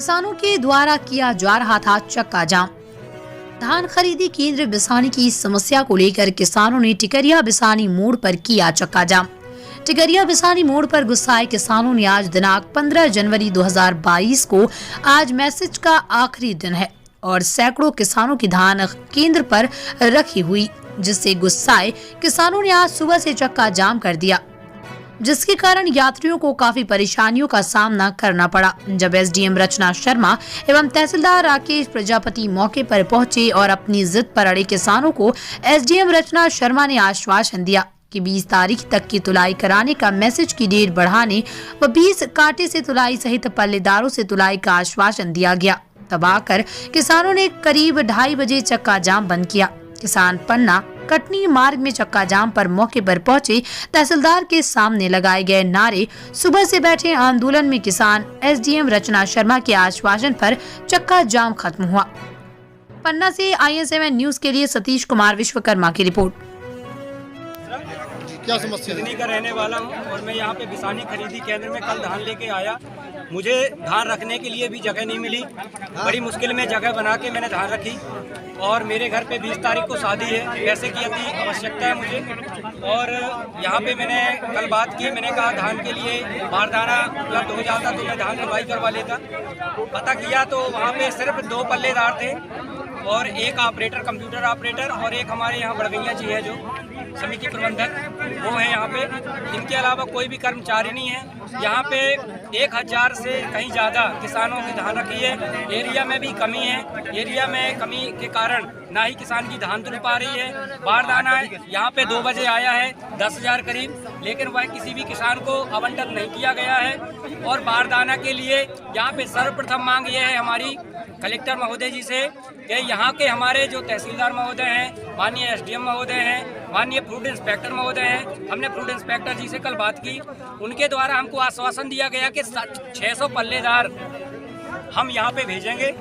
किसानों के द्वारा किया जा रहा था चक्का जाम। धान खरीदी केंद्र बिसानी की समस्या को लेकर किसानों ने टिकरिया बिसानी मोड़ पर किया चक्का जाम। टिकरिया बिसानी मोड़ पर गुस्साए किसानों ने आज दिनांक 15 जनवरी 2022 को आज मैसेज का आखिरी दिन है और सैकड़ों किसानों की धान केंद्र पर रखी हुई, जिससे गुस्साए किसानों ने आज सुबह से चक्का जाम कर दिया, जिसके कारण यात्रियों को काफी परेशानियों का सामना करना पड़ा। जब एसडीएम रचना शर्मा एवं तहसीलदार राकेश प्रजापति मौके पर पहुंचे और अपनी जिद पर अड़े किसानों को एसडीएम रचना शर्मा ने आश्वासन दिया कि 20 तारीख तक की तुलाई कराने का मैसेज की डेट बढ़ाने व 20 कांटे से तुलाई सहित पल्लेदारों से तुलाई का आश्वासन दिया गया। तब आकर किसानों ने करीब 2:30 बजे चक्का जाम बंद किया। किसान पन्ना कटनी मार्ग में चक्का जाम पर मौके पर पहुंचे तहसीलदार के सामने लगाए गए नारे, सुबह से बैठे आंदोलन में किसान एसडीएम रचना शर्मा के आश्वासन पर चक्का जाम खत्म हुआ। पन्ना से IN7 न्यूज के लिए सतीश कुमार विश्वकर्मा की रिपोर्ट। क्या समस्या है? का रहने वाला हूँ और मैं यहाँ पे बिसानी खरीदी केंद्र में कल धान लेके आया। मुझे धान रखने के लिए भी जगह नहीं मिली। बड़ी मुश्किल में जगह बना के मैंने धान रखी और मेरे घर पे 20 तारीख को शादी है। पैसे की अति आवश्यकता है मुझे और यहाँ पे मैंने कल बात की। मैंने कहा धान के लिए बारदाना उपलब्ध हो जाता तो मैं धान तुलाई करवा लेता। पता किया तो वहाँ पे सिर्फ 2 पल्लेदार थे और एक ऑपरेटर, कंप्यूटर ऑपरेटर, और एक हमारे यहाँ बड़गैया जी है जो समिति प्रबंधक, वो है यहाँ पे। इनके अलावा कोई भी कर्मचारी नहीं है। यहाँ पे 1000 से कहीं ज़्यादा किसानों की धान रखी है। एरिया में भी कमी है। एरिया में कमी के कारण ना ही किसान की धान तुल पा रही है। बारदाना यहाँ पे 2 बजे आया है 10,000 करीब, लेकिन वह किसी भी किसान को आवंटन नहीं किया गया है। और बारदाना के लिए यहाँ पे सर्वप्रथम मांग ये है हमारी कलेक्टर महोदय जी से कि यहाँ के हमारे जो तहसीलदार महोदय हैं, माननीय एसडीएम महोदय हैं, माननीय फ्रूट इंस्पेक्टर महोदय हैं, हमने फ्रूट इंस्पेक्टर जी से कल बात की। उनके द्वारा हमको आश्वासन दिया गया कि 600 पल्लेदार हम यहाँ पे भेजेंगे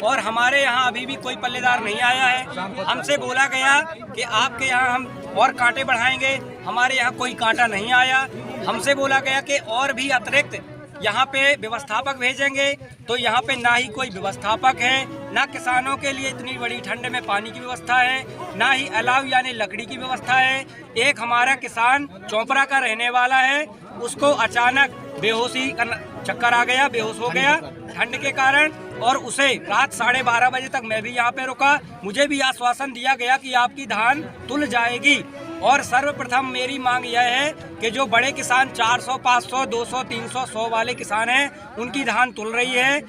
और हमारे यहाँ अभी भी कोई पल्लेदार नहीं आया है। हमसे बोला गया कि आपके यहाँ हम और कांटे बढ़ाएंगे, हमारे यहाँ कोई कांटा नहीं आया। हमसे बोला गया कि और भी अतिरिक्त यहाँ पे व्यवस्थापक भेजेंगे, तो यहाँ पे ना ही कोई व्यवस्थापक है, ना किसानों के लिए इतनी बड़ी ठंड में पानी की व्यवस्था है, ना ही अलाव यानी लकड़ी की व्यवस्था है। एक हमारा किसान चौपरा का रहने वाला है, उसको अचानक बेहोशी का चक्कर आ गया, बेहोश हो गया ठंड के कारण, और उसे रात 12:30 बजे तक मैं भी यहाँ पे रुका। मुझे भी आश्वासन दिया गया कि आपकी धान तुल जाएगी। और सर्वप्रथम मेरी मांग यह है कि जो बड़े किसान 400, 500, 200, 300, 100 वाले किसान हैं, उनकी धान तुल रही है।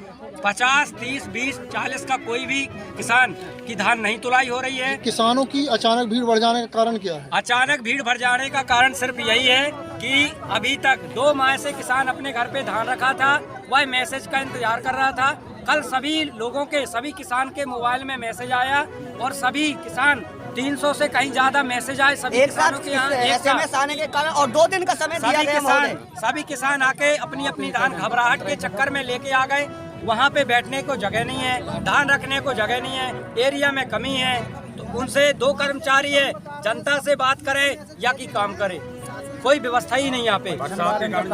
50, 30, 20, 40 का कोई भी किसान की धान नहीं तुलाई हो रही है। किसानों की अचानक भीड़ बढ़ जाने का कारण क्या है? अचानक भीड़ बढ़ जाने का कारण सिर्फ यही है कि अभी तक 2 माह से किसान अपने घर पे धान रखा था, वह मैसेज का इंतजार कर रहा था। कल सभी किसान के मोबाइल में मैसेज आया और सभी किसान 300 से कहीं ज्यादा मैसेज आए सभी किसानों के यहाँ SMS आने के कारण, और 2 दिन का समय दिया गया। सभी किसान आके अपनी अपनी धान घबराहट के चक्कर में लेके आ गए। वहाँ पे बैठने को जगह नहीं है, धान रखने को जगह नहीं है, एरिया में कमी है। तो उनसे 2 कर्मचारी है, जनता से बात करे या कि काम करे, कोई व्यवस्था ही नहीं यहाँ पे।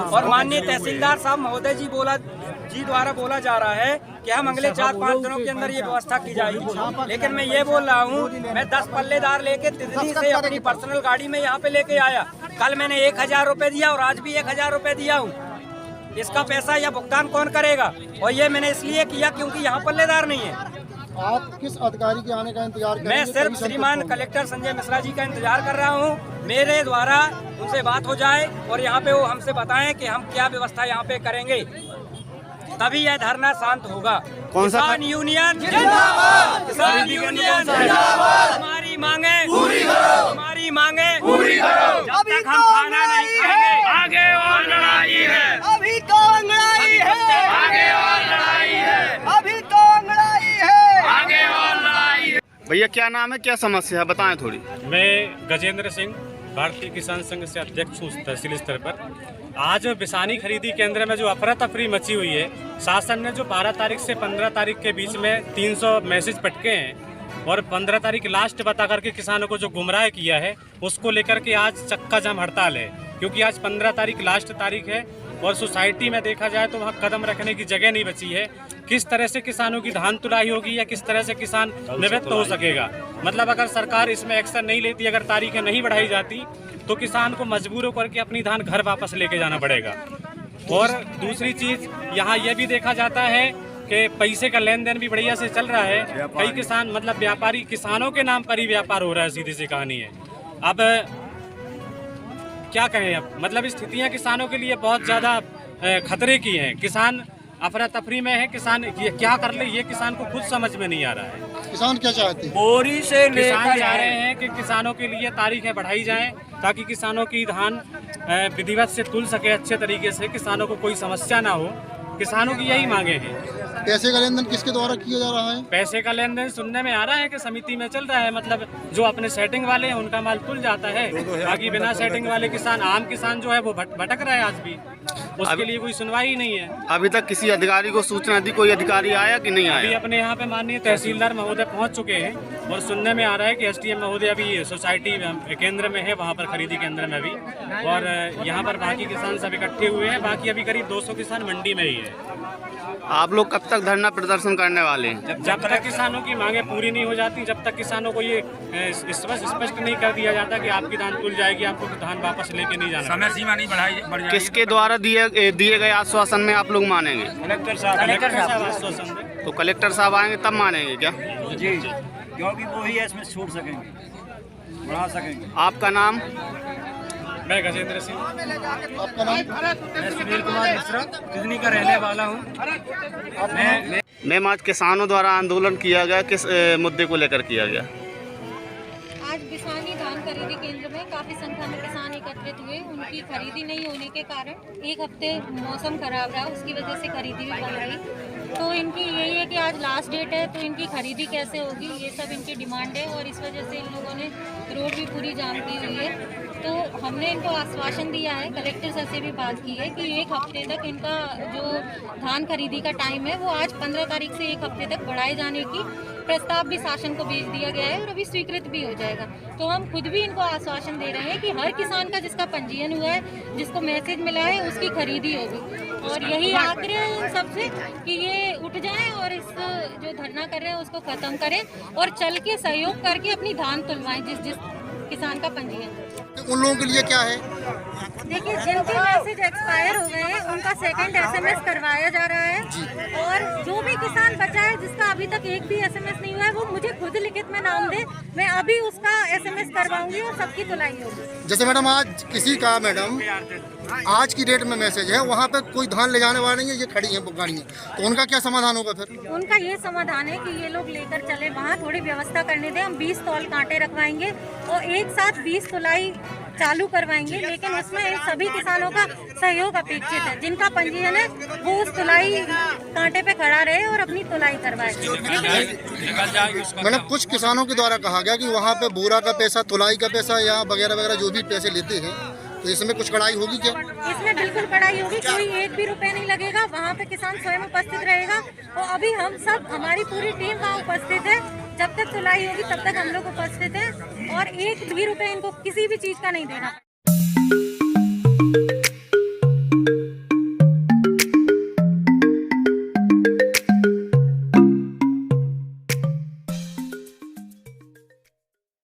और माननीय तहसीलदार साहब महोदय जी द्वारा बोला जा रहा है कि हम अगले 4-5 दिनों के अंदर ये व्यवस्था की जाएगी, लेकिन मैं ये बोल रहा हूँ, मैं 10 पल्लेदार लेके दिल्ली से अपनी पर्सनल गाड़ी में यहाँ पे लेके आया। कल मैंने 1000 रुपए दिया और आज भी 1000 रुपए दिया हूँ। इसका पैसा या भुगतान कौन करेगा? और ये मैंने इसलिए किया क्योंकि यहाँ पल्लेदार नहीं है। आप किस अधिकारी के आने का इंतजार कर रहे हैं? मैं सिर्फ श्रीमान कलेक्टर संजय मिश्रा जी का इंतजार कर रहा हूँ। मेरे द्वारा उनसे बात हो जाए और यहाँ पे वो हमसे बताएं कि हम क्या व्यवस्था यहाँ पे करेंगे, तभी यह धरना शांत होगा। कौन सा किसान यूनियन जिंदाबाद, किसान यूनियन जिंदाबाद। हमारी मांगे पूरी करो, हमारी मांगे पूरी करो। जब तक हम खाना नहीं खाएंगे, आगे और लड़ाई है। अभी तो लड़ाई है, आगे और लड़ाई है, अभी तो लड़ाई है, आगे और लड़ाई है। भैया क्या नाम है, क्या समस्या है, बताएं थोड़ी। मैं गजेंद्र सिंह, भारतीय किसान संघ से अध्यक्ष हूँ तहसील स्तर पर। आज बिसानी खरीदी केंद्र में जो अफरा तफरी मची हुई है, शासन ने जो 12 तारीख से 15 तारीख के बीच में 300 मैसेज पटके हैं और 15 तारीख लास्ट बता करके किसानों को जो गुमराह किया है, उसको लेकर के आज चक्का जाम हड़ताल है। क्योंकि आज 15 तारीख लास्ट तारीख है और सोसाइटी में देखा जाए तो वहाँ कदम रखने की जगह नहीं बची है। किस तरह से किसानों की धान तुलाई होगी या किस तरह से किसान निवृत्त हो सकेगा। मतलब अगर सरकार इसमें एक्शन नहीं लेती, अगर तारीखें नहीं बढ़ाई जाती तो किसान को मजबूर होकर के अपनी धान घर वापस लेके जाना पड़ेगा। और दूसरी चीज़ यहाँ यह भी देखा जाता है कि पैसे का लेन देन भी बढ़िया से चल रहा है। कई किसान मतलब व्यापारी किसानों के नाम पर ही व्यापार हो रहा है, सीधी सी कहानी है। अब क्या कहें, अब मतलब स्थितियाँ किसानों के लिए बहुत ज़्यादा खतरे की हैं। किसान अफरा तफरी में है, किसान ये क्या कर ले ये किसान को खुद समझ में नहीं आ रहा है। किसान क्या चाहते हैं? बोरी से किसान चाह रहे हैं कि किसानों के लिए तारीखें बढ़ाई जाएं ताकि किसानों की धान विधिवत से तुल सके अच्छे तरीके से, किसानों को कोई समस्या ना हो। किसानों की यही मांगे हैं। पैसे का लेन देन किसके द्वारा किया जा रहा है? पैसे का लेन देन सुनने में आ रहा है कि समिति में चल रहा है। मतलब जो अपने सेटिंग वाले हैं उनका माल तुल जाता है, बाकी बिना सेटिंग वाले किसान, आम किसान जो है वो भटक रहा है आज भी, उसके लिए कोई सुनवाई ही नहीं है। अभी तक किसी अधिकारी को सूचना दी, कोई अधिकारी आया कि नहीं अभी आया? अपने यहाँ पे माननीय तहसीलदार महोदय पहुँच चुके हैं और सुनने में आ रहा है कि SDM महोदय अभी सोसाइटी केंद्र में है, वहाँ पर खरीदी केंद्र में भी, और यहाँ पर बाकी किसान सब इकट्ठे हुए हैं। बाकी अभी करीब 200 किसान मंडी में ही है। आप लोग कब तक धरना प्रदर्शन करने वाले हैं? जब तक किसानों की मांगे पूरी नहीं हो जाती, जब तक किसानों को ये स्पष्ट नहीं कर दिया जाता कि आपकी धान तुल जाएगी, आपको धान वापस लेके नहीं जाना, समय सीमा नहीं बढ़ जाएगी। किसके द्वारा दिए गए आश्वासन में आप लोग मानेंगे? कलेक्टर साहब आश्वासन दें। तो कलेक्टर साहब आएंगे तब मानेंगे क्या? जी, क्योंकि वो ही इसमें छूट सकेंगे, बढ़ा सकेंगे। आपका नाम? मैं गजेंद्र सिंह। आपका नाम? मैं सुनील कुमार मिश्रा कितनी का रहने वाला हूँ। मैम, आज किसानों द्वारा आंदोलन किया गया, किस मुद्दे को लेकर किया गया? आज बिसानी धान खरीदी केंद्र में काफ़ी संख्या में किसान एकत्रित हुए। उनकी खरीदी नहीं होने के कारण एक हफ्ते मौसम खराब रहा, उसकी वजह से खरीदी भी बंद रही। तो इनकी यही है कि आज लास्ट डेट है, तो इनकी खरीदी कैसे होगी, ये सब इनकी डिमांड है। और इस वजह से इन लोगों ने रोड भी पूरी जाम की हुई है। तो हमने इनको आश्वासन दिया है, कलेक्टर सर से भी बात की है कि एक हफ्ते तक इनका जो धान खरीदी का टाइम है वो आज 15 तारीख से एक हफ्ते तक बढ़ाए जाने की प्रस्ताव भी शासन को भेज दिया गया है और अभी स्वीकृत भी हो जाएगा। तो हम खुद भी इनको आश्वासन दे रहे हैं कि हर किसान का जिसका पंजीयन हुआ है, जिसको मैसेज मिला है, उसकी खरीदी होगी। और यही आग्रह है इन सबसे कि ये उठ जाएं और इस जो धरना कर रहे हैं उसको खत्म करें और चल के सहयोग करके अपनी धान तुलवाएं जिस किसान का पंजीयन। उन लोगों के लिए क्या है? देखिए, जिनके मैसेज एक्सपायर हो गए हैं उनका सेकंड SMS करवाया जा रहा है। और जो भी किसान बचा है जिसका अभी तक एक भी SMS नहीं हुआ है, वो मुझे खुद लिखित में नाम दे, मैं अभी उसका SMS करवाऊंगी और सबकी तुलाई होगी। जैसे मैडम आज किसी का आज की डेट में मैसेज है, वहाँ पे कोई धान ले जाने वाले नहीं है, ये खड़ी है गाड़ियाँ, तो उनका क्या समाधान होगा फिर? उनका ये समाधान है कि ये लोग लेकर चले, वहाँ थोड़ी व्यवस्था करने दें। हम 20 तौल कांटे रखवाएंगे और एक साथ 20 तुलाई चालू करवाएंगे, लेकिन उसमें इन सभी किसानों का सहयोग अपेक्षित है। जिनका पंजीयन है वो उस तुलाई कांटे पे खड़ा रहे और अपनी तुलाई करवाए। मैडम, कुछ किसानों के द्वारा कहा गया कि वहाँ पे बोरा का पैसा, तुलाई का पैसा या वगैरह वगैरह जो भी पैसे लेते हैं, तो इसमें कुछ कड़ाई होगी क्या? इसमें बिल्कुल कड़ाई होगी, कोई एक भी रुपए नहीं लगेगा। वहाँ पे किसान स्वयं उपस्थित रहेगा और अभी हम सब, हमारी पूरी टीम वहाँ उपस्थित है। जब तक तुलाई होगी तब तक हम लोग उपस्थित हैं और एक भी रुपए इनको किसी भी चीज़ का नहीं देना।